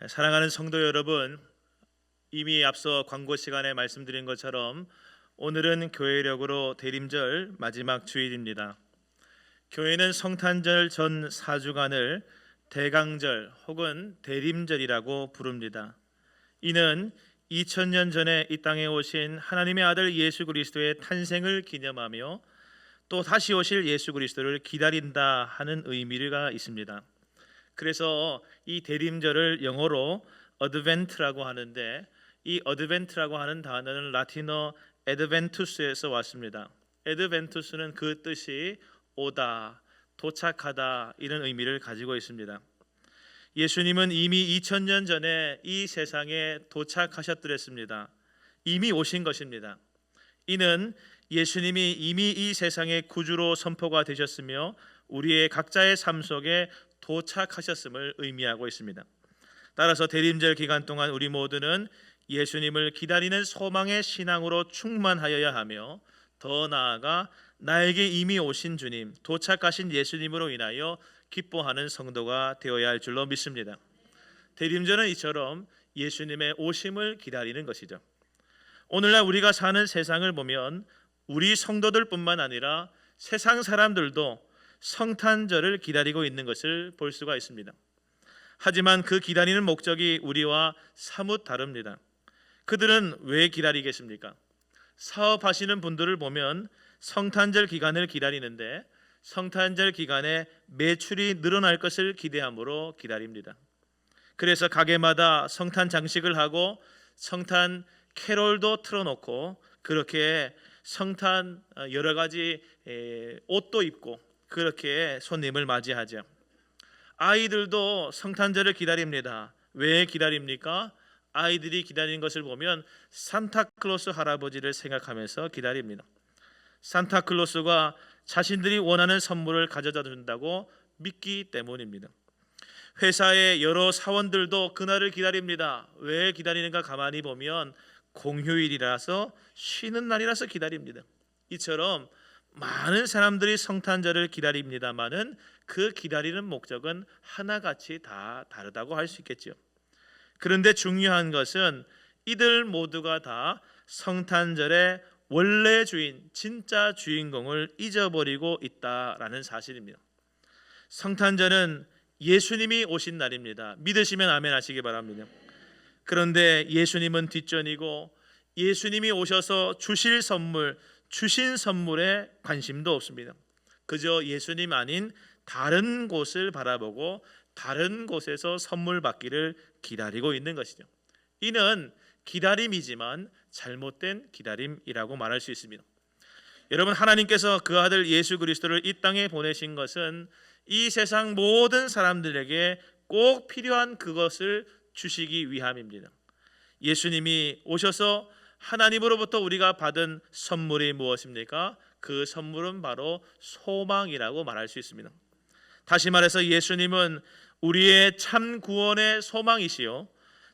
사랑하는 성도 여러분, 이미 앞서 광고 시간에 말씀드린 것처럼 오늘은 교회력으로 대림절 마지막 주일입니다. 교회는 성탄절 전 4주간을 대강절 혹은 대림절이라고 부릅니다. 이는 2000년 전에 이 땅에 오신 하나님의 아들 예수 그리스도의 탄생을 기념하며 또 다시 오실 예수 그리스도를 기다린다 하는 의미가 있습니다. 그래서 이 대림절을 영어로 어드벤트라고 하는데, 이 어드벤트라고 하는 단어는 라틴어 에드벤투스에서 왔습니다. 에드벤투스는 그 뜻이 오다, 도착하다 이런 의미를 가지고 있습니다. 예수님은 이미 2000년 전에 이 세상에 도착하셨더랬습니다. 이미 오신 것입니다. 이는 예수님이 이미 이 세상의 구주로 선포가 되셨으며 우리의 각자의 삶 속에 도착하셨음을 의미하고 있습니다. 따라서 대림절 기간 동안 우리 모두는 예수님을 기다리는 소망의 신앙으로 충만하여야 하며, 더 나아가 나에게 이미 오신 주님, 도착하신 예수님으로 인하여 기뻐하는 성도가 되어야 할 줄로 믿습니다. 대림절은 이처럼 예수님의 오심을 기다리는 것이죠. 오늘날 우리가 사는 세상을 보면 우리 성도들뿐만 아니라 세상 사람들도 성탄절을 기다리고 있는 것을 볼 수가 있습니다. 하지만 그 기다리는 목적이 우리와 사뭇 다릅니다. 그들은 왜 기다리겠습니까? 사업하시는 분들을 보면 성탄절 기간을 기다리는데 성탄절 기간에 매출이 늘어날 것을 기대함으로 기다립니다. 그래서 가게마다 성탄 장식을 하고 성탄 캐롤도 틀어놓고 그렇게 성탄 여러 가지 옷도 입고 그렇게 손님을 맞이하죠. 아이들도 성탄절을 기다립니다. 왜 기다립니까? 아이들이 기다리는 것을 보면 산타클로스 할아버지를 생각하면서 기다립니다. 산타클로스가 자신들이 원하는 선물을 가져다 준다고 믿기 때문입니다. 회사의 여러 사원들도 그날을 기다립니다. 왜 기다리는가 가만히 보면 공휴일이라서 쉬는 날이라서 기다립니다. 이처럼 많은 사람들이 성탄절을 기다립니다마는 그 기다리는 목적은 하나같이 다 다르다고 할 수 있겠죠. 그런데 중요한 것은 이들 모두가 다 성탄절의 원래 주인, 진짜 주인공을 잊어버리고 있다라는 사실입니다. 성탄절은 예수님이 오신 날입니다. 믿으시면 아멘 하시기 바랍니다. 그런데 예수님은 뒷전이고 예수님이 오셔서 주실 선물, 주신 선물에 관심도 없습니다. 그저 예수님 아닌 다른 곳을 바라보고 다른 곳에서 선물 받기를 기다리고 있는 것이죠. 이는 기다림이지만 잘못된 기다림이라고 말할 수 있습니다. 여러분, 하나님께서 그 아들 예수 그리스도를 이 땅에 보내신 것은 이 세상 모든 사람들에게 꼭 필요한 그것을 주시기 위함입니다. 예수님이 오셔서 하나님으로부터 우리가 받은 선물이 무엇입니까? 그 선물은 바로 소망이라고 말할 수 있습니다. 다시 말해서 예수님은 우리의 참 구원의 소망이시요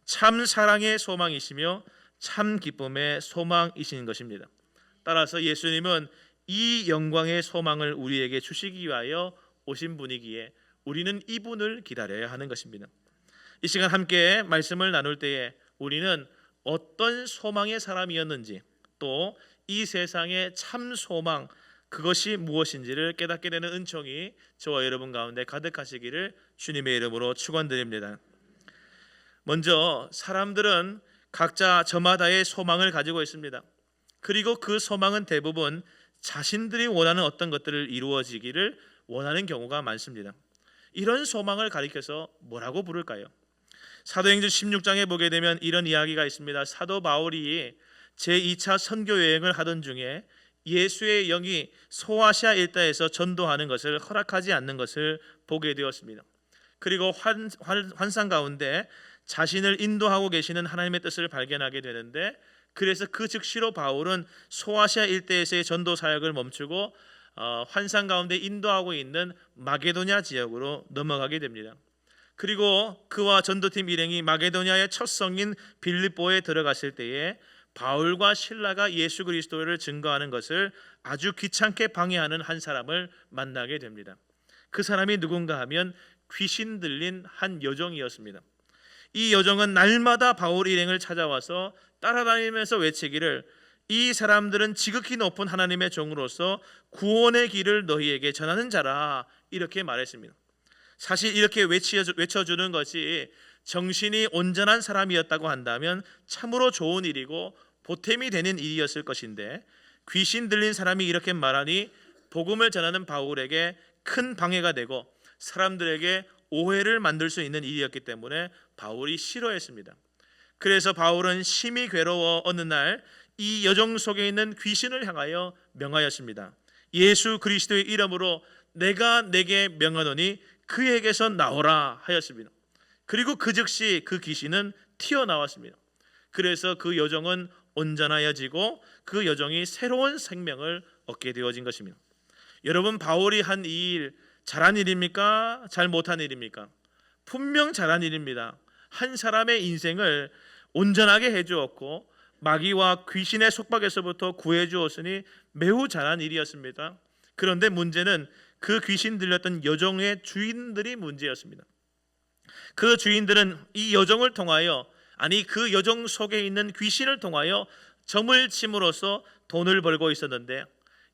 참 사랑의 소망이시며 참 기쁨의 소망이신 것입니다. 따라서 예수님은 이 영광의 소망을 우리에게 주시기 위하여 오신 분이기에 우리는 이분을 기다려야 하는 것입니다. 이 시간 함께 말씀을 나눌 때에 우리는 어떤 소망의 사람이었는지, 또 이 세상의 참 소망, 그것이 무엇인지를 깨닫게 되는 은총이 저와 여러분 가운데 가득하시기를 주님의 이름으로 축원드립니다. 먼저 사람들은 각자 저마다의 소망을 가지고 있습니다. 그리고 그 소망은 대부분 자신들이 원하는 어떤 것들을 이루어지기를 원하는 경우가 많습니다. 이런 소망을 가리켜서 뭐라고 부를까요? 사도행전 16장에 보게 되면 이런 이야기가 있습니다. 사도 바울이 제2차 선교 여행을 하던 중에 예수의 영이 소아시아 일대에서 전도하는 것을 허락하지 않는 것을 보게 되었습니다. 그리고 환상 가운데 자신을 인도하고 계시는 하나님의 뜻을 발견하게 되는데, 그래서 그 즉시로 바울은 소아시아 일대에서의 전도 사역을 멈추고 환상 가운데 인도하고 있는 마게도냐 지역으로 넘어가게 됩니다. 그리고 그와 전도팀 일행이 마게도냐의 첫 성인 빌립보에 들어갔을 때에 바울과 실라가 예수 그리스도를 증거하는 것을 아주 귀찮게 방해하는 한 사람을 만나게 됩니다. 그 사람이 누군가 하면 귀신 들린 한 여종이었습니다. 이 여종은 날마다 바울 일행을 찾아와서 따라다니면서 외치기를 이 사람들은 지극히 높은 하나님의 종으로서 구원의 길을 너희에게 전하는 자라 이렇게 말했습니다. 사실 이렇게 외쳐주는 것이 정신이 온전한 사람이었다고 한다면 참으로 좋은 일이고 보탬이 되는 일이었을 것인데 귀신 들린 사람이 이렇게 말하니 복음을 전하는 바울에게 큰 방해가 되고 사람들에게 오해를 만들 수 있는 일이었기 때문에 바울이 싫어했습니다. 그래서 바울은 심히 괴로워 어느 날 이 여종 속에 있는 귀신을 향하여 명하였습니다. 예수 그리스도의 이름으로 내가 내게 명하노니 그에게서 나오라 하였습니다. 그리고 그 즉시 그 귀신은 튀어나왔습니다. 그래서 그 여종은 온전하여지고 그 여종이 새로운 생명을 얻게 되어진 것입니다. 여러분, 바울이 한 이 일 잘한 일입니까? 잘 못한 일입니까? 분명 잘한 일입니다. 한 사람의 인생을 온전하게 해주었고 마귀와 귀신의 속박에서부터 구해주었으니 매우 잘한 일이었습니다. 그런데 문제는 그 귀신 들렸던 여종의 주인들이 문제였습니다. 그 주인들은 이 여종을 통하여, 아니 그 여종 속에 있는 귀신을 통하여 점을 침으로써 돈을 벌고 있었는데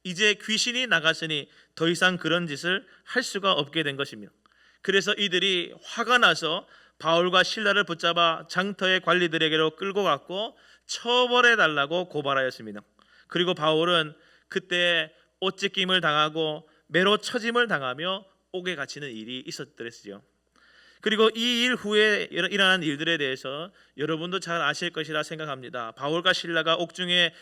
이제 귀신이 나갔으니 더 이상 그런 짓을 할 수가 없게 된 것입니다. 그래서 이들이 화가 나서 바울과 실라를 붙잡아 장터의 관리들에게로 끌고 갔고 처벌해 달라고 고발하였습니다. 그리고 바울은 그때 옷찢김을 당하고 매로 처짐을 당하며 옥에 갇히는 일이 있었더랬죠. 그리고 이 일 후에 일어난 일들에 대해서 여러분도 잘 아실 것이라 생각합니다. 바울과 실라가 옥중에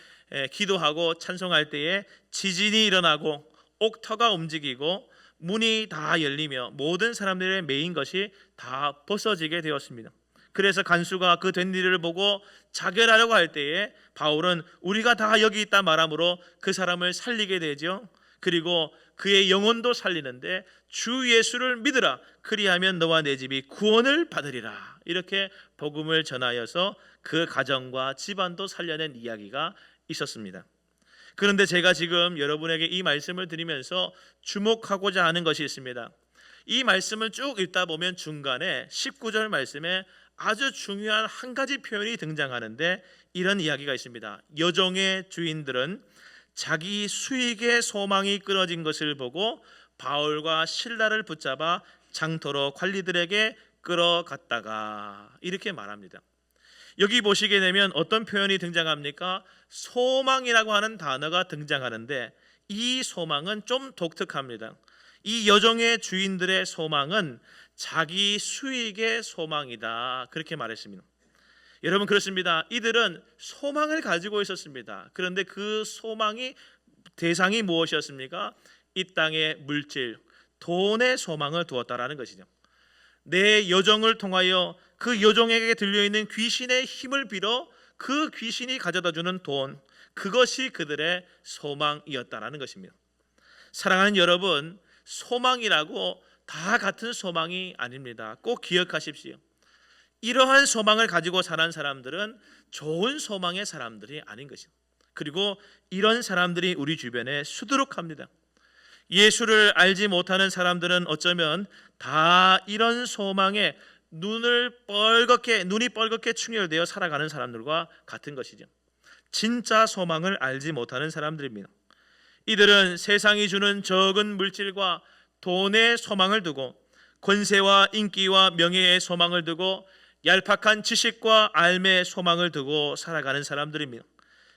기도하고 찬송할 때에 지진이 일어나고 옥터가 움직이고 문이 다 열리며 모든 사람들의 메인 것이 다 벗어지게 되었습니다. 그래서 간수가 그 된 일을 보고 자결하려고 할 때에 바울은 우리가 다 여기 있다 말함으로 그 사람을 살리게 되죠. 그리고 그의 영혼도 살리는데 주 예수를 믿으라 그리하면 너와 내 집이 구원을 받으리라 이렇게 복음을 전하여서 그 가정과 집안도 살려낸 이야기가 있었습니다. 그런데 제가 지금 여러분에게 이 말씀을 드리면서 주목하고자 하는 것이 있습니다. 이 말씀을 쭉 읽다 보면 중간에 19절 말씀에 아주 중요한 한 가지 표현이 등장하는데 이런 이야기가 있습니다. 여종의 주인들은 자기 수익의 소망이 끊어진 것을 보고 바울과 실라를 붙잡아 장터로 관리들에게 끌어갔다가 이렇게 말합니다. 여기 보시게 되면 어떤 표현이 등장합니까? 소망이라고 하는 단어가 등장하는데 이 소망은 좀 독특합니다. 이 여종의 주인들의 소망은 자기 수익의 소망이다 그렇게 말했습니다. 여러분 그렇습니다. 이들은 소망을 가지고 있었습니다. 그런데 그 소망이 대상이 무엇이었습니까? 이 땅의 물질, 돈의 소망을 두었다라는 것이죠. 내 여종을 통하여 그 여종에게 들려있는 귀신의 힘을 빌어 그 귀신이 가져다주는 돈, 그것이 그들의 소망이었다라는 것입니다. 사랑하는 여러분, 소망이라고 다 같은 소망이 아닙니다. 꼭 기억하십시오. 이러한 소망을 가지고 사는 사람들은 좋은 소망의 사람들이 아닌 것입니다. 그리고 이런 사람들이 우리 주변에 수두룩합니다. 예수를 알지 못하는 사람들은 어쩌면 다 이런 소망에 눈이 뻘겋게 충혈되어 살아가는 사람들과 같은 것이죠. 진짜 소망을 알지 못하는 사람들입니다. 이들은 세상이 주는 적은 물질과 돈의 소망을 두고 권세와 인기와 명예의 소망을 두고 얄팍한 지식과 알매의 소망을 두고 살아가는 사람들입니다.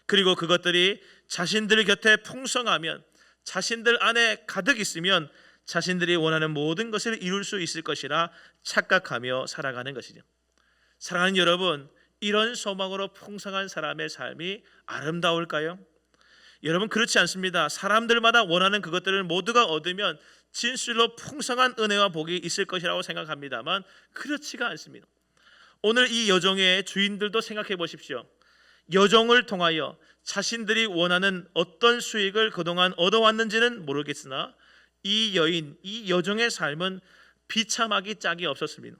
그리고 그것들이 자신들 곁에 풍성하면, 자신들 안에 가득 있으면 자신들이 원하는 모든 것을 이룰 수 있을 것이라 착각하며 살아가는 것이죠. 사랑하는 여러분, 이런 소망으로 풍성한 사람의 삶이 아름다울까요? 여러분 그렇지 않습니다. 사람들마다 원하는 그것들을 모두가 얻으면 진실로 풍성한 은혜와 복이 있을 것이라고 생각합니다만 그렇지가 않습니다. 오늘 이 여종의 주인들도 생각해 보십시오. 여종을 통하여 자신들이 원하는 어떤 수익을 그동안 얻어왔는지는 모르겠으나 이 여인, 이 여종의 삶은 비참하기 짝이 없었습니다.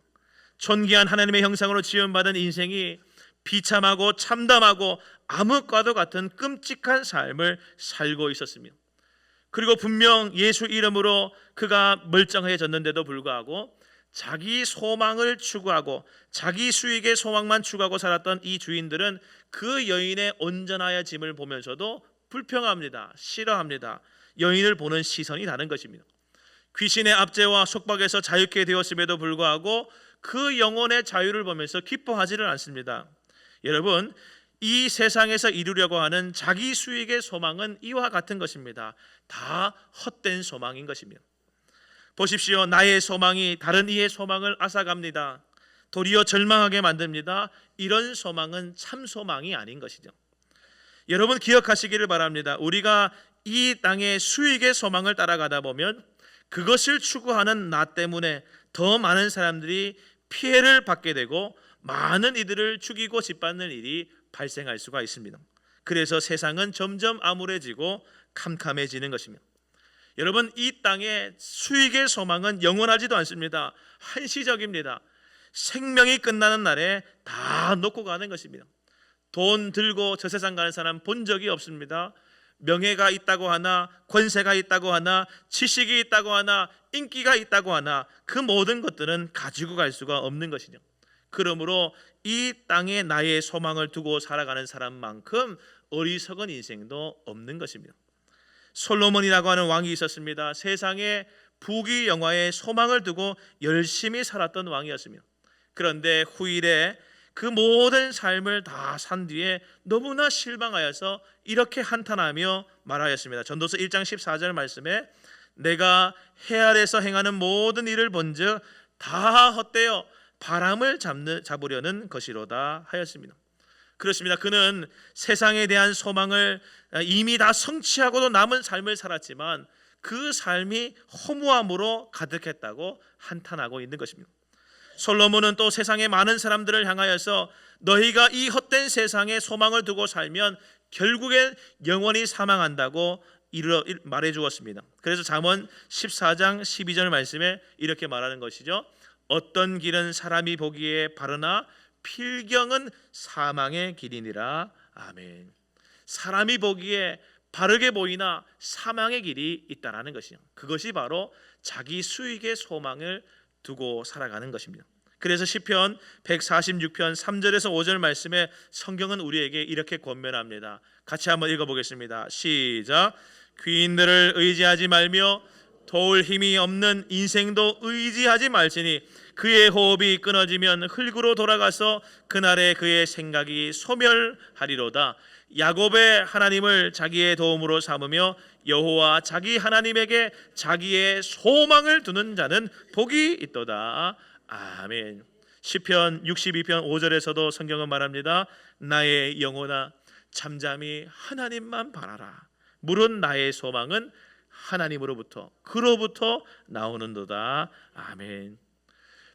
존귀한 하나님의 형상으로 지음받은 인생이 비참하고 참담하고 암흑과도 같은 끔찍한 삶을 살고 있었습니다. 그리고 분명 예수 이름으로 그가 멀쩡해졌는데도 불구하고 자기 소망을 추구하고 자기 수익의 소망만 추구하고 살았던 이 주인들은 그 여인의 온전하여 짐을 보면서도 불평합니다. 싫어합니다. 여인을 보는 시선이 다른 것입니다. 귀신의 압제와 속박에서 자유케 되었음에도 불구하고 그 영혼의 자유를 보면서 기뻐하지를 않습니다. 여러분, 이 세상에서 이루려고 하는 자기 수익의 소망은 이와 같은 것입니다. 다 헛된 소망인 것입니다. 보십시오. 나의 소망이 다른 이의 소망을 앗아갑니다. 도리어 절망하게 만듭니다. 이런 소망은 참 소망이 아닌 것이죠. 여러분 기억하시기를 바랍니다. 우리가 이 땅의 수익의 소망을 따라가다 보면 그것을 추구하는 나 때문에 더 많은 사람들이 피해를 받게 되고 많은 이들을 죽이고 짓밟는 일이 발생할 수가 있습니다. 그래서 세상은 점점 암울해지고 캄캄해지는 것입니다. 여러분, 이 땅의 수익의 소망은 영원하지도 않습니다. 한시적입니다. 생명이 끝나는 날에 다 놓고 가는 것입니다. 돈 들고 저 세상 가는 사람 본 적이 없습니다. 명예가 있다고 하나, 권세가 있다고 하나, 지식이 있다고 하나, 인기가 있다고 하나, 그 모든 것들은 가지고 갈 수가 없는 것이죠. 그러므로 이 땅에 나의 소망을 두고 살아가는 사람만큼 어리석은 인생도 없는 것입니다. 솔로몬이라고 하는 왕이 있었습니다. 세상에 부귀 영화에 소망을 두고 열심히 살았던 왕이었습니다. 그런데 후일에 그 모든 삶을 다 산 뒤에 너무나 실망하여서 이렇게 한탄하며 말하였습니다. 전도서 1장 14절 말씀에 내가 해 아래서 행하는 모든 일을 본즉 다 헛되어 바람을 잡으려는 것이로다 하였습니다. 그렇습니다. 그는 세상에 대한 소망을 이미 다 성취하고도 남은 삶을 살았지만 그 삶이 허무함으로 가득했다고 한탄하고 있는 것입니다. 솔로몬은 또 세상의 많은 사람들을 향하여서 너희가 이 헛된 세상에 소망을 두고 살면 결국엔 영원히 사망한다고 말해 주었습니다. 그래서 잠언 14장 12절 말씀에 이렇게 말하는 것이죠. 어떤 길은 사람이 보기에 바르나 필경은 사망의 길이니라. 아멘. 사람이 보기에 바르게 보이나 사망의 길이 있다라는 것이요. 그것이 바로 자기 수익의 소망을 두고 살아가는 것입니다. 그래서 시편 146편 3절에서 5절 말씀에 성경은 우리에게 이렇게 권면합니다. 같이 한번 읽어보겠습니다. 시작. 귀인들을 의지하지 말며 도울 힘이 없는 인생도 의지하지 말지니 그의 호흡이 끊어지면 흙으로 돌아가서 그날에 그의 생각이 소멸하리로다. 야곱의 하나님을 자기의 도움으로 삼으며 여호와 자기 하나님에게 자기의 소망을 두는 자는 복이 있도다. 아멘. 시편 62편 5절에서도 성경은 말합니다. 나의 영혼아 잠잠히 하나님만 바라라. 물은 나의 소망은 하나님으로부터 그로부터 나오는도다. 아멘.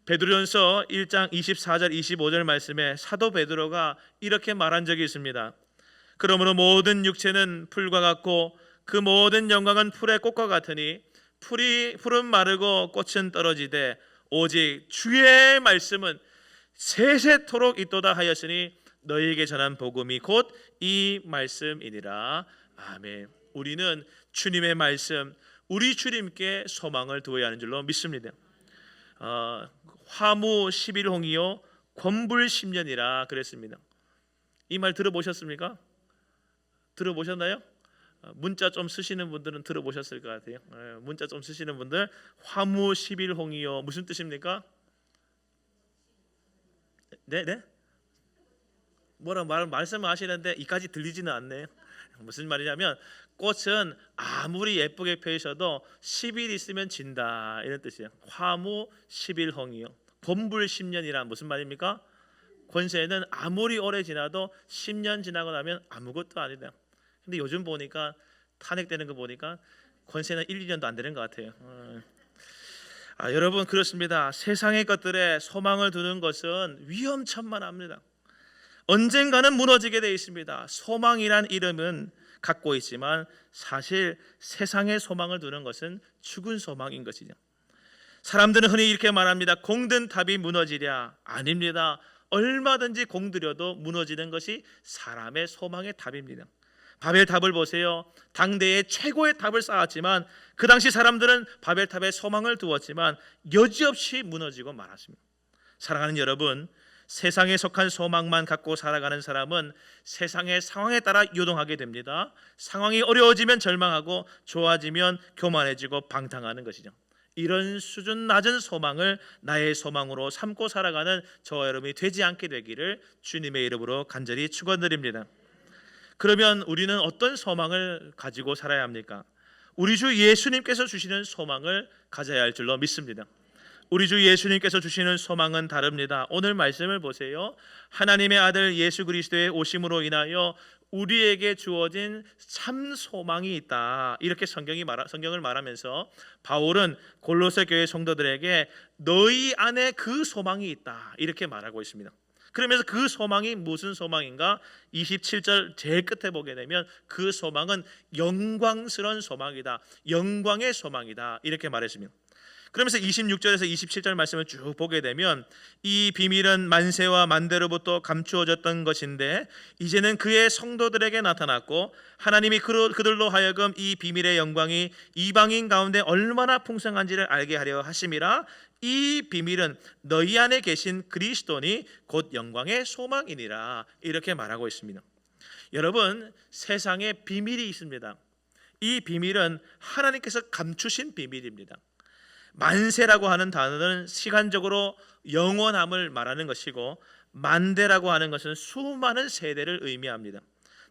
베드로전서 1장 24절 25절 말씀에 사도 베드로가 이렇게 말한 적이 있습니다. 그러므로 모든 육체는 풀과 같고 그 모든 영광은 풀의 꽃과 같으니 풀은 마르고 꽃은 떨어지되 오직 주의 말씀은 세세토록 있도다 하였으니 너희에게 전한 복음이 곧 이 말씀이니라. 아멘. 우리는 주님의 말씀, 우리 주님께 소망을 두어야 하는 줄로 믿습니다. 화무 11홍이요 권불 10년이라 그랬습니다. 이 말 들어보셨습니까? 들어보셨나요? 문자 좀 쓰시는 분들은 들어보셨을 것 같아요. 문자 좀 쓰시는 분들 화무 11홍이요 무슨 뜻입니까? 네? 뭐라 말씀하시는데 이까지 들리지는 않네요. 무슨 말이냐면 꽃은 아무리 예쁘게 펴셔도 10일 있으면 진다 이런 뜻이에요. 화무 11홍이요 권불 10년이란 무슨 말입니까? 권세는 아무리 오래 지나도 10년 지나고 나면 아무것도 아니다. 근데 요즘 보니까 탄핵되는 거 보니까 권세는 1, 2년도 안 되는 것 같아요. 여러분 그렇습니다. 세상의 것들에 소망을 두는 것은 위험천만합니다. 언젠가는 무너지게 되어 있습니다. 소망이란 이름은 갖고 있지만 사실 세상의 소망을 두는 것은 죽은 소망인 것이죠. 사람들은 흔히 이렇게 말합니다. 공든 탑이 무너지랴. 아닙니다. 얼마든지 공들여도 무너지는 것이 사람의 소망의 탑입니다. 바벨탑을 보세요. 당대의 최고의 탑을 쌓았지만 그 당시 사람들은 바벨탑에 소망을 두었지만 여지없이 무너지고 말았습니다. 사랑하는 여러분, 세상에 속한 소망만 갖고 살아가는 사람은 세상의 상황에 따라 요동하게 됩니다. 상황이 어려워지면 절망하고 좋아지면 교만해지고 방탕하는 것이죠. 이런 수준 낮은 소망을 나의 소망으로 삼고 살아가는 저와 여러분이 되지 않게 되기를 주님의 이름으로 간절히 축원드립니다. 그러면 우리는 어떤 소망을 가지고 살아야 합니까? 우리 주 예수님께서 주시는 소망을 가져야 할 줄로 믿습니다. 우리 주 예수님께서 주시는 소망은 다릅니다. 오늘 말씀을 보세요. 하나님의 아들 예수 그리스도의 오심으로 인하여 우리에게 주어진 참 소망이 있다. 이렇게 성경을 말하면서 바울은 골로새 교회 성도들에게 너희 안에 그 소망이 있다. 이렇게 말하고 있습니다. 그러면서 그 소망이 무슨 소망인가? 27절 제일 끝에 보게 되면 그 소망은 영광스러운 소망이다. 영광의 소망이다. 이렇게 말했습니다. 그러면서 26절에서 27절 말씀을 쭉 보게 되면 이 비밀은 만세와 만대로부터 감추어졌던 것인데 이제는 그의 성도들에게 나타났고 하나님이 그들로 하여금 이 비밀의 영광이 이방인 가운데 얼마나 풍성한지를 알게 하려 하심이라. 이 비밀은 너희 안에 계신 그리스도니 곧 영광의 소망이니라. 이렇게 말하고 있습니다. 여러분, 세상에 비밀이 있습니다. 이 비밀은 하나님께서 감추신 비밀입니다. 만세라고 하는 단어는 시간적으로 영원함을 말하는 것이고 만대라고 하는 것은 수많은 세대를 의미합니다.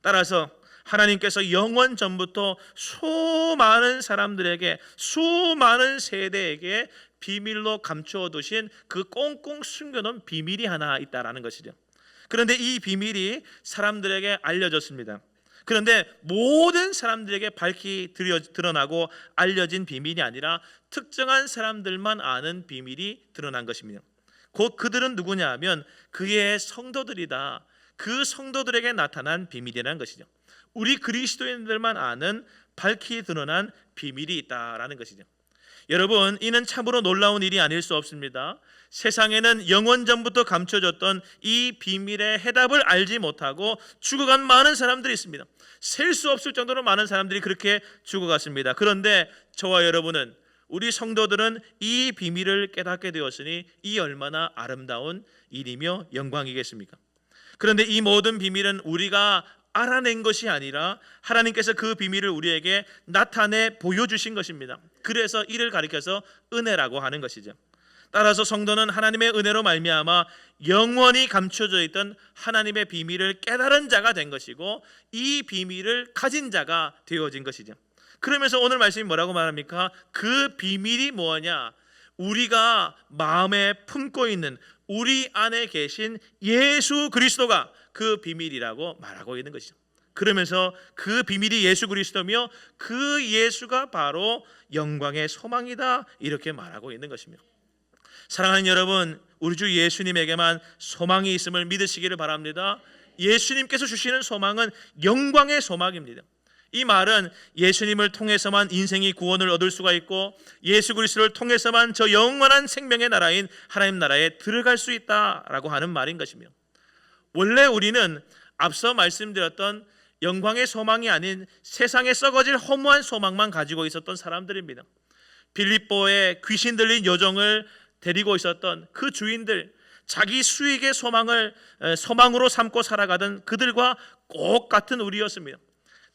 따라서 하나님께서 영원 전부터 수많은 사람들에게 수많은 세대에게 비밀로 감추어 두신 그 꽁꽁 숨겨놓은 비밀이 하나 있다라는 것이죠. 그런데 이 비밀이 사람들에게 알려졌습니다. 그런데 모든 사람들에게 밝히 드러나고 알려진 비밀이 아니라 특정한 사람들만 아는 비밀이 드러난 것입니다. 곧 그들은 누구냐 하면 그의 성도들이다. 그 성도들에게 나타난 비밀이라는 것이죠. 우리 그리스도인들만 아는 밝히 드러난 비밀이 있다라는 것이죠. 여러분, 이는 참으로 놀라운 일이 아닐 수 없습니다. 세상에는 영원 전부터 감춰졌던 이 비밀의 해답을 알지 못하고 죽어간 많은 사람들이 있습니다. 셀 수 없을 정도로 많은 사람들이 그렇게 죽어갔습니다. 그런데 저와 여러분은, 우리 성도들은 이 비밀을 깨닫게 되었으니 이 얼마나 아름다운 일이며 영광이겠습니까? 그런데 이 모든 비밀은 우리가 알아낸 것이 아니라 하나님께서 그 비밀을 우리에게 나타내 보여주신 것입니다. 그래서 이를 가리켜서 은혜라고 하는 것이죠. 따라서 성도는 하나님의 은혜로 말미암아 영원히 감춰져 있던 하나님의 비밀을 깨달은 자가 된 것이고 이 비밀을 가진 자가 되어진 것이죠. 그러면서 오늘 말씀이 뭐라고 말합니까? 그 비밀이 뭐냐? 우리가 마음에 품고 있는 우리 안에 계신 예수 그리스도가 그 비밀이라고 말하고 있는 것이죠. 그러면서 그 비밀이 예수 그리스도며 그 예수가 바로 영광의 소망이다. 이렇게 말하고 있는 것입니다. 사랑하는 여러분, 우리 주 예수님에게만 소망이 있음을 믿으시기를 바랍니다. 예수님께서 주시는 소망은 영광의 소망입니다. 이 말은 예수님을 통해서만 인생이 구원을 얻을 수가 있고 예수 그리스도를 통해서만 저 영원한 생명의 나라인 하나님 나라에 들어갈 수 있다라고 하는 말인 것이며, 원래 우리는 앞서 말씀드렸던 영광의 소망이 아닌 세상에 썩어질 허무한 소망만 가지고 있었던 사람들입니다. 빌립보에 귀신 들린 여종을 데리고 있었던 그 주인들, 자기 수익의 소망으로 삼고 살아가던 그들과 똑같은 우리였습니다.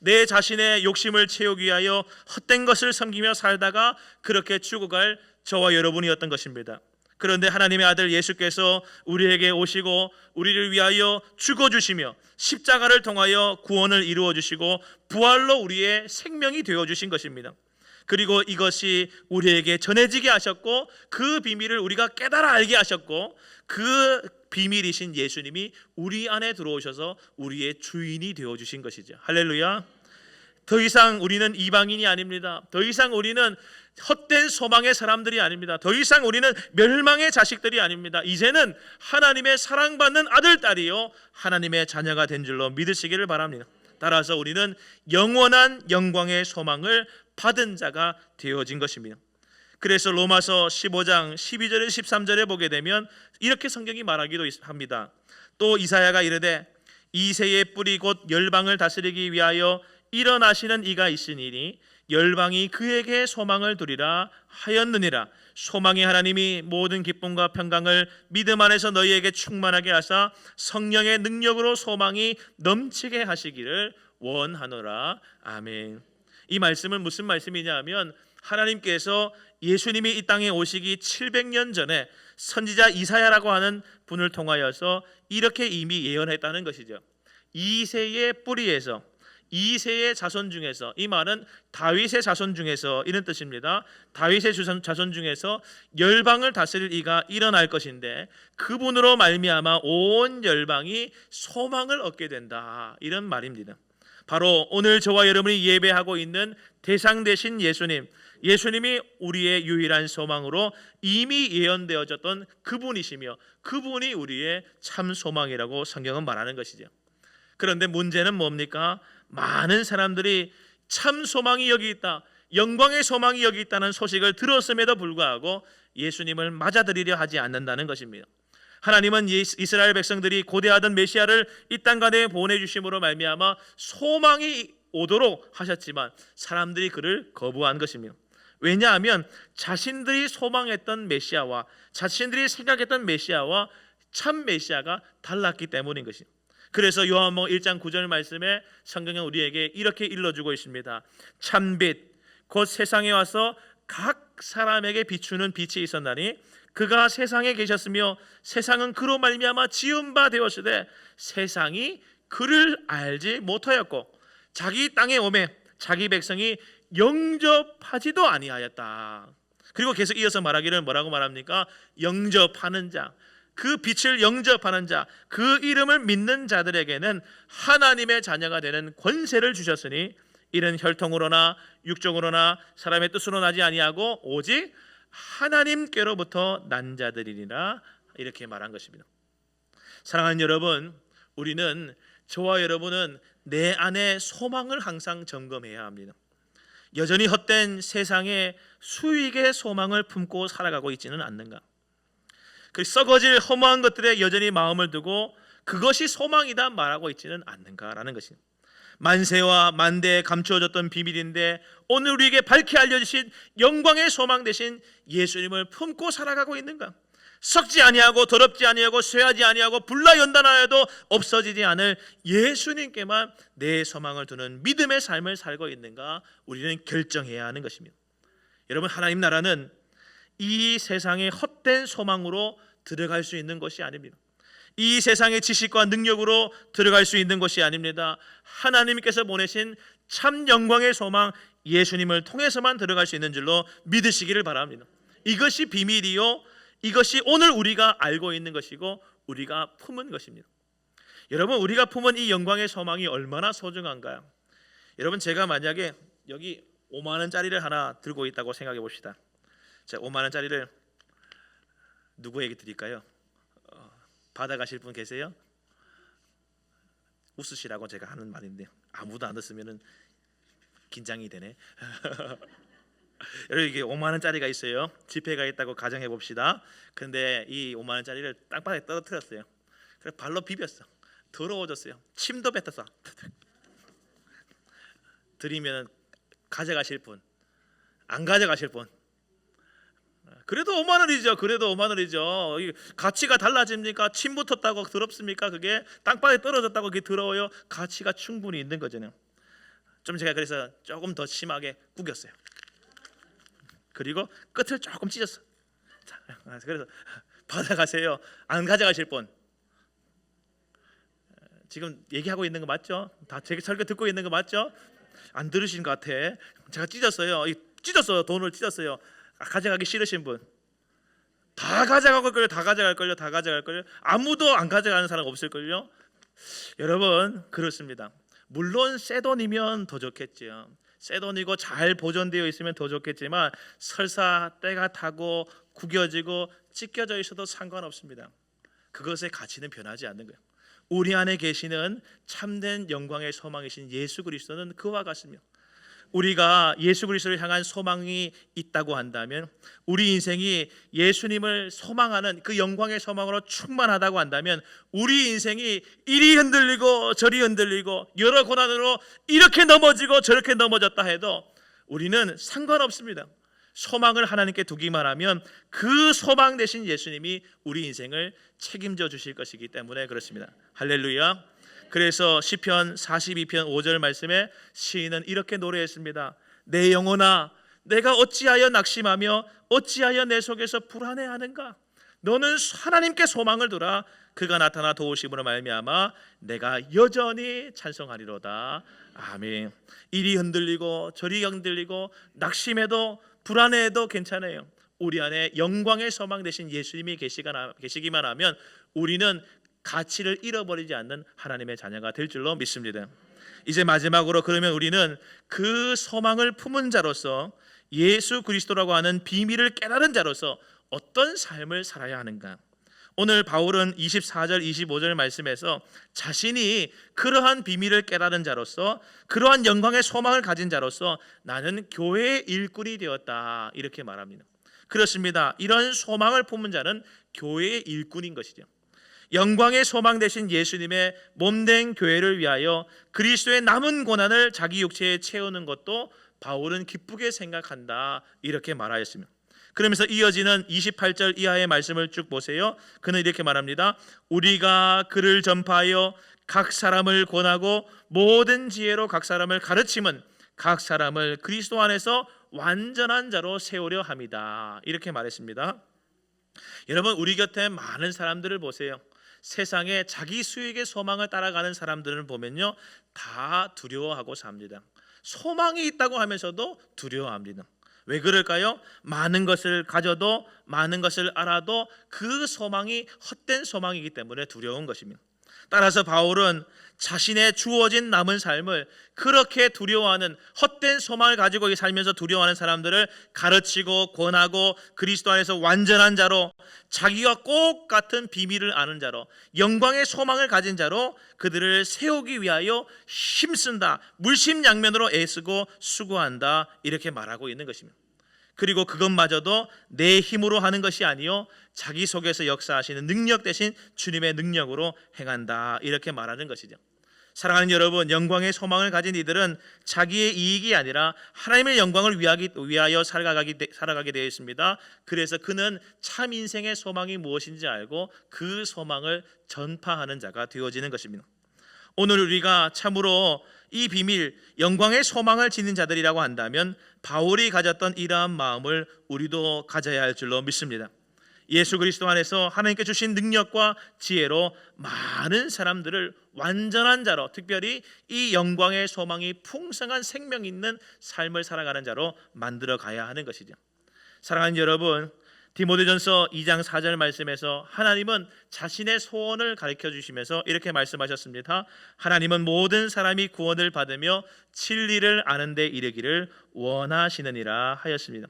내 자신의 욕심을 채우기 위하여 헛된 것을 섬기며 살다가 그렇게 죽어갈 저와 여러분이었던 것입니다. 그런데 하나님의 아들 예수께서 우리에게 오시고 우리를 위하여 죽어주시며 십자가를 통하여 구원을 이루어주시고 부활로 우리의 생명이 되어주신 것입니다. 그리고 이것이 우리에게 전해지게 하셨고 그 비밀을 우리가 깨달아 알게 하셨고 그 비밀이신 예수님이 우리 안에 들어오셔서 우리의 주인이 되어주신 것이죠. 할렐루야. 더 이상 우리는 이방인이 아닙니다. 더 이상 우리는 헛된 소망의 사람들이 아닙니다. 더 이상 우리는 멸망의 자식들이 아닙니다. 이제는 하나님의 사랑받는 아들, 딸이요 하나님의 자녀가 된 줄로 믿으시기를 바랍니다. 따라서 우리는 영원한 영광의 소망을 받은 자가 되어진 것입니다. 그래서 로마서 15장 12절에 13절에 보게 되면 이렇게 성경이 말하기도 합니다. 또 이사야가 이르되 이새의 뿌리 곧 열방을 다스리기 위하여 일어나시는 이가 있으니 열방이 그에게 소망을 두리라 하였느니라. 소망의 하나님이 모든 기쁨과 평강을 믿음 안에서 너희에게 충만하게 하사 성령의 능력으로 소망이 넘치게 하시기를 원하노라. 아멘. 이 말씀은 무슨 말씀이냐 하면 하나님께서 예수님이 이 땅에 오시기 700년 전에 선지자 이사야라고 하는 분을 통하여서 이렇게 이미 예언했다는 것이죠. 이새의 뿌리에서, 이새의 자손 중에서, 이 말은 다윗의 자손 중에서 이런 뜻입니다. 다윗의 자손 중에서 열방을 다스릴 이가 일어날 것인데 그분으로 말미암아 온 열방이 소망을 얻게 된다, 이런 말입니다. 바로 오늘 저와 여러분이 예배하고 있는 대상 되신 예수님, 예수님이 우리의 유일한 소망으로 이미 예언되어졌던 그분이시며 그분이 우리의 참 소망이라고 성경은 말하는 것이죠. 그런데 문제는 뭡니까? 많은 사람들이 참 소망이 여기 있다, 영광의 소망이 여기 있다는 소식을 들었음에도 불구하고 예수님을 맞아들이려 하지 않는다는 것입니다. 하나님은 이스라엘 백성들이 고대하던 메시아를 이 땅 가운데 보내주심으로 말미암아 소망이 오도록 하셨지만 사람들이 그를 거부한 것입니다. 왜냐하면 자신들이 소망했던 메시아와 자신들이 생각했던 메시아와 참 메시아가 달랐기 때문인 것입니다. 그래서 요한복음 1장 9절 말씀에 성경은 우리에게 이렇게 일러주고 있습니다. 참빛 곧 세상에 와서 각 사람에게 비추는 빛이 있었나니 그가 세상에 계셨으며 세상은 그로 말미암아 지은 바 되었으되 세상이 그를 알지 못하였고 자기 땅에 오매 자기 백성이 영접하지도 아니하였다. 그리고 계속 이어서 말하기를 뭐라고 말합니까? 영접하는 자, 그 빛을 영접하는 자, 그 이름을 믿는 자들에게는 하나님의 자녀가 되는 권세를 주셨으니 이는 혈통으로나 육적으로나 사람의 뜻으로 나지 아니하고 오직 하나님께로부터 난 자들이니라, 이렇게 말한 것입니다. 사랑하는 여러분, 우리는, 저와 여러분은 내 안에 소망을 항상 점검해야 합니다. 여전히 헛된 세상에 수익의 소망을 품고 살아가고 있지는 않는가? 그 썩어질 허무한 것들에 여전히 마음을 두고 그것이 소망이다 말하고 있지는 않는가라는 것입니다. 만세와 만대에 감추어졌던 비밀인데 오늘 우리에게 밝히 알려주신 영광의 소망 되신 예수님을 품고 살아가고 있는가? 썩지 아니하고 더럽지 아니하고 쇠하지 아니하고 불나 연단하여도 없어지지 않을 예수님께만 내 소망을 두는 믿음의 삶을 살고 있는가? 우리는 결정해야 하는 것입니다. 여러분, 하나님 나라는 이 세상의 헛된 소망으로 들어갈 수 있는 것이 아닙니다. 이 세상의 지식과 능력으로 들어갈 수 있는 것이 아닙니다. 하나님께서 보내신 참 영광의 소망 예수님을 통해서만 들어갈 수 있는 줄로 믿으시기를 바랍니다. 이것이 비밀이요, 이것이 오늘 우리가 알고 있는 것이고 우리가 품은 것입니다. 여러분, 우리가 품은 이 영광의 소망이 얼마나 소중한가요? 여러분, 제가 만약에 여기 5만 원짜리를 하나 들고 있다고 생각해 봅시다. 자, 5만 원짜리를 누구에게 드릴까요? 받아가실 분 계세요? 웃으시라고 제가 하는 말인데 아무도 안 웃으면 긴장이 되네. 여러분, 이게 5만 원짜리가 있어요. 지폐가 있다고 가정해 봅시다. 근데 이 5만 원짜리를 땅바닥에 떨어뜨렸어요. 그래서 발로 비볐어. 더러워졌어요. 침도 뱉었어. 드리면 가져가실 분, 안 가져가실 분. 그래도 5만 원이죠. 그래도 5만 원이죠. 가치가 달라집니까? 침 붙었다고 더럽습니까? 그게 땅바닥에 떨어졌다고 그게 더러워요? 가치가 충분히 있는 거잖아요. 좀 제가 그래서 조금 더 심하게 구겼어요. 그리고 끝을 조금 찢었어. 자, 그래서 받아가세요. 안 가져가실 분. 지금 얘기하고 있는 거 맞죠? 다 제 설교 듣고 있는 거 맞죠? 안 들으신 것 같아. 제가 찢었어요. 찢었어요. 돈을 찢었어요. 가져가기 싫으신 분, 다 가져갈 걸요. 다 가져갈 걸요. 다 가져갈 걸요. 아무도 안 가져가는 사람 없을 걸요. 여러분, 그렇습니다. 물론 새 돈이면 더 좋겠지요. 새 돈이고 잘 보존되어 있으면 더 좋겠지만 설사 때가 타고 구겨지고 찢겨져 있어도 상관없습니다. 그것의 가치는 변하지 않는 거예요. 우리 안에 계시는 참된 영광의 소망이신 예수 그리스도는 그와 같습니다. 우리가 예수 그리스도를 향한 소망이 있다고 한다면, 우리 인생이 예수님을 소망하는 그 영광의 소망으로 충만하다고 한다면, 우리 인생이 이리 흔들리고 저리 흔들리고 여러 고난으로 이렇게 넘어지고 저렇게 넘어졌다 해도 우리는 상관없습니다. 소망을 하나님께 두기만 하면 그 소망 되신 예수님이 우리 인생을 책임져 주실 것이기 때문에 그렇습니다. 할렐루야. 그래서 시편 42편 5절 말씀에 시인은 이렇게 노래했습니다. 내 영혼아, 내가 어찌하여 낙심하며 어찌하여 내 속에서 불안해하는가? 너는 하나님께 소망을 두라. 그가 나타나 도우심으로 말미암아 내가 여전히 찬송하리로다. 아멘. 이리 흔들리고 저리 흔들리고 낙심해도 불안해도 괜찮아요. 우리 안에 영광의 소망 되신 예수님이 계시기만 하면 우리는 가치를 잃어버리지 않는 하나님의 자녀가 될 줄로 믿습니다. 이제 마지막으로, 그러면 우리는 그 소망을 품은 자로서, 예수 그리스도라고 하는 비밀을 깨달은 자로서 어떤 삶을 살아야 하는가? 오늘 바울은 24절 25절 말씀에서 자신이 그러한 비밀을 깨달은 자로서, 그러한 영광의 소망을 가진 자로서 나는 교회의 일꾼이 되었다, 이렇게 말합니다. 그렇습니다. 이런 소망을 품은 자는 교회의 일꾼인 것이죠. 영광의 소망 되신 예수님의 몸된 교회를 위하여 그리스도의 남은 고난을 자기 육체에 채우는 것도 바울은 기쁘게 생각한다, 이렇게 말하였습니다. 그러면서 이어지는 28절 이하의 말씀을 쭉 보세요. 그는 이렇게 말합니다. 우리가 그를 전파하여 각 사람을 권하고 모든 지혜로 각 사람을 가르침은 각 사람을 그리스도 안에서 완전한 자로 세우려 함이다, 이렇게 말했습니다. 여러분, 우리 곁에 많은 사람들을 보세요. 세상에 자기 수익의 소망을 따라가는 사람들을 보면요, 다 두려워하고 삽니다. 소망이 있다고 하면서도 두려워합니다. 왜 그럴까요? 많은 것을 가져도, 많은 것을 알아도 그 소망이 헛된 소망이기 때문에 두려운 것입니다. 따라서 바울은 자신의 주어진 남은 삶을 그렇게 두려워하는, 헛된 소망을 가지고 살면서 두려워하는 사람들을 가르치고 권하고 그리스도 안에서 완전한 자로, 자기와 꼭 같은 비밀을 아는 자로, 영광의 소망을 가진 자로 그들을 세우기 위하여 힘쓴다, 물심양면으로 애쓰고 수고한다, 이렇게 말하고 있는 것입니다. 그리고 그것마저도 내 힘으로 하는 것이 아니요 자기 속에서 역사하시는 능력 대신 주님의 능력으로 행한다, 이렇게 말하는 것이죠. 사랑하는 여러분, 영광의 소망을 가진 이들은 자기의 이익이 아니라 하나님의 영광을 위하여 살아가게 되어 있습니다. 그래서 그는 참 인생의 소망이 무엇인지 알고 그 소망을 전파하는 자가 되어지는 것입니다. 오늘 우리가 참으로 이 비밀, 영광의 소망을 지닌 자들이라고 한다면 바울이 가졌던 이러한 마음을 우리도 가져야 할 줄로 믿습니다. 예수 그리스도 안에서 하나님께 주신 능력과 지혜로 많은 사람들을 완전한 자로, 특별히 이 영광의 소망이 풍성한 생명 있는 삶을 살아가는 자로 만들어 가야 하는 것이죠. 사랑하는 여러분, 디모데전서 2장 4절 말씀에서 하나님은 자신의 소원을 가르쳐 주시면서 이렇게 말씀하셨습니다. 하나님은 모든 사람이 구원을 받으며 진리를 아는 데 이르기를 원하시느니라 하였습니다.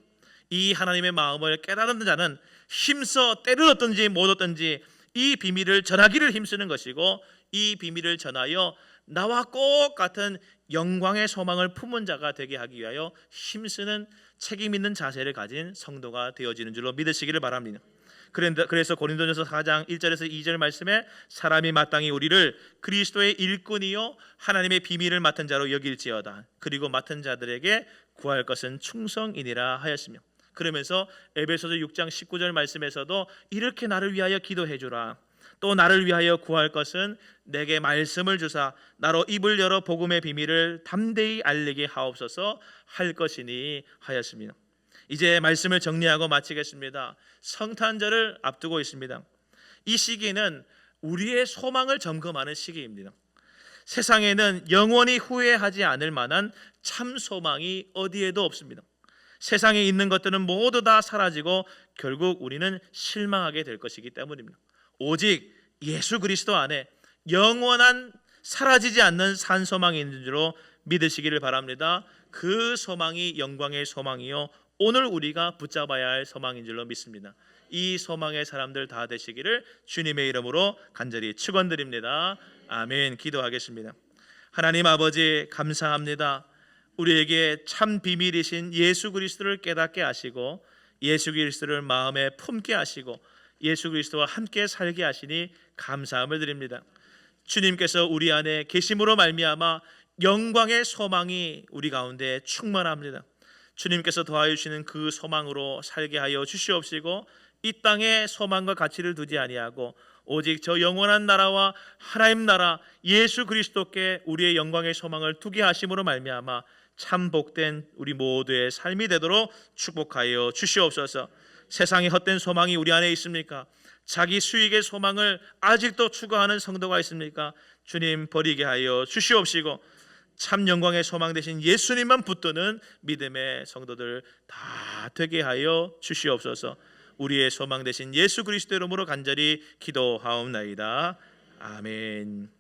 이 하나님의 마음을 깨달은 자는 힘써 때를 얻든지 못 얻든지 이 비밀을 전하기를 힘쓰는 것이고, 이 비밀을 전하여 나와 꼭 같은 영광의 소망을 품은 자가 되게 하기 위하여 힘쓰는 책임 있는 자세를 가진 성도가 되어지는 줄로 믿으시기를 바랍니다. 그래서 고린도전서 4장 1절에서 2절 말씀에 사람이 마땅히 우리를 그리스도의 일꾼이요 하나님의 비밀을 맡은 자로 여길지어다. 그리고 맡은 자들에게 구할 것은 충성이니라 하였으며, 그러면서 에베소서 6장 19절 말씀에서도 이렇게 나를 위하여 기도해 주라. 또 나를 위하여 구할 것은 내게 말씀을 주사 나로 입을 열어 복음의 비밀을 담대히 알리게 하옵소서 할 것이니 하였습니다. 이제 말씀을 정리하고 마치겠습니다. 성탄절을 앞두고 있습니다. 이 시기는 우리의 소망을 점검하는 시기입니다. 세상에는 영원히 후회하지 않을 만한 참 소망이 어디에도 없습니다. 세상에 있는 것들은 모두 다 사라지고 결국 우리는 실망하게 될 것이기 때문입니다. 오직 예수 그리스도 안에 영원한 사라지지 않는 산 소망이 있는 줄로 믿으시기를 바랍니다. 그 소망이 영광의 소망이요 오늘 우리가 붙잡아야 할 소망인 줄로 믿습니다. 이 소망의 사람들 다 되시기를 주님의 이름으로 간절히 축원드립니다. 아멘. 기도하겠습니다. 하나님 아버지, 감사합니다. 우리에게 참 비밀이신 예수 그리스도를 깨닫게 하시고 예수 그리스도를 마음에 품게 하시고 예수 그리스도와 함께 살게 하시니 감사함을 드립니다. 주님께서 우리 안에 계심으로 말미암아 영광의 소망이 우리 가운데 충만합니다. 주님께서 더하여 주시는 그 소망으로 살게 하여 주시옵시고 이 땅에 소망과 가치를 두지 아니하고 오직 저 영원한 나라와 하나님 나라 예수 그리스도께 우리의 영광의 소망을 두게 하심으로 말미암아 참 복된 우리 모두의 삶이 되도록 축복하여 주시옵소서. 세상에 헛된 소망이 우리 안에 있습니까? 자기 수익의 소망을 아직도 추구하는 성도가 있습니까? 주님 버리게 하여 주시옵시고 참 영광의 소망 되신 예수님만 붙드는 믿음의 성도들 다 되게 하여 주시옵소서. 우리의 소망 되신 예수 그리스도 이름으로 간절히 기도하옵나이다. 아멘.